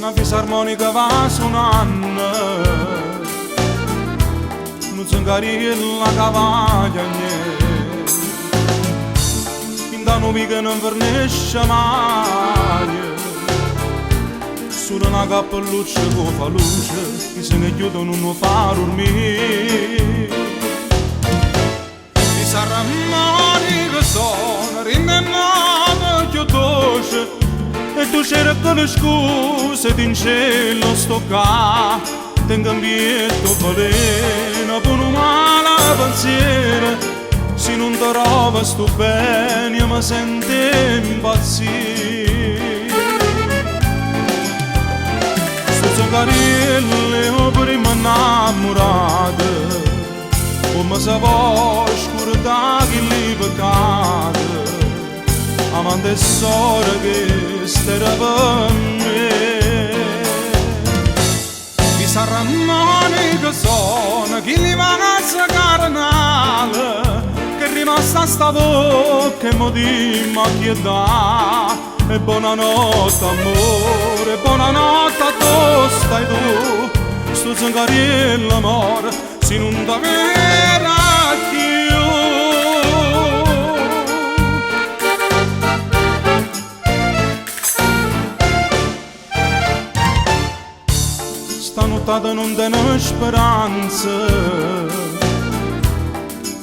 Una fisarmonica va suonando, non zangariella cavaglia niente, intanto che non vernisce mai, solo una cappelluccia che fa luce, che se ne chiudono non fa dormire. Fisarmonica suona, rinnennata più dolce, e tu cerca le scuse in cielo sto qua, tengo un bietto baleno per un male pensiero, se non ti trova sto bene mi sento impazzire. Sto zangarelle o prima innamorata, come se può scordare che li peccati, amante sora che stera per me. Chi sarà monica sono, chi li va a carnale, che è rimasta sta bocca e mo di macchietà. E buonanotte amore, buonanotte a tu stai tu, sto zangariello amore, se non t'avera più. Stanotte non tengo speranza,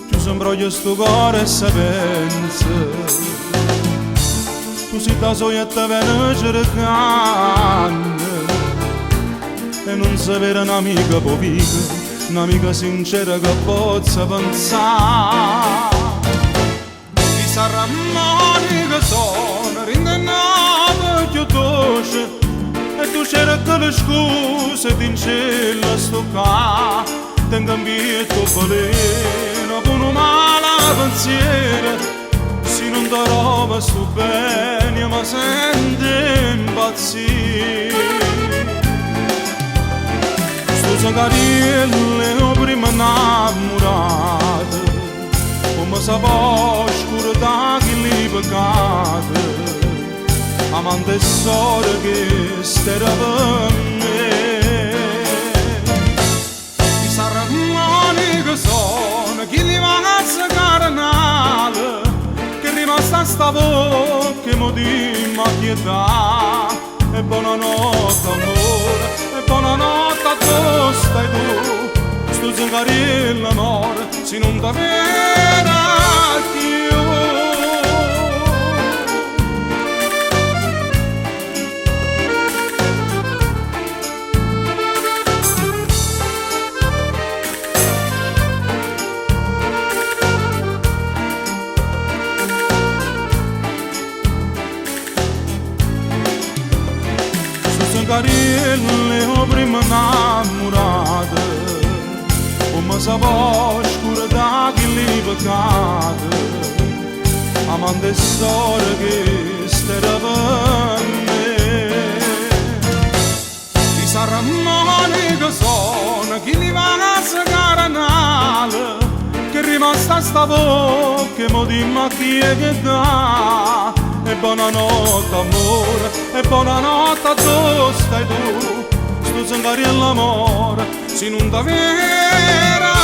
più sembra sto cuore e se pensa, tu sei da soietta viene cercando, e non sei vera un'amica povica, un'amica sincera che possa pensare. Chi sarà monica sono, rindenata più dolce, e tu cerca le scuse in cielo sto qua, tengo un bietto baleno con un male pensiero, se non ti trova sto bene mi sento impazzire. Sto zangarielle o prima innamorata, come se può scordare che li peccati, amante sora che stera per me. Chi sarà monica sono, chi li va a carnale, che è rimasta sta bocca e mo di macchietà. E buonanotte amore, e buonanotte a tu stai tu, sto zangariello amore, se non t'avera più. Zangarielle o prima innamorata, come se può scordare che li peccati, amante sora che stera per me. Chi sarà monica sono, chi li va a carnale, che è rimasta sta bocca e mo di macchietà. E buonanotte amore, e buonanotte a tu stai tu, sto zangariello amore, se non t'avera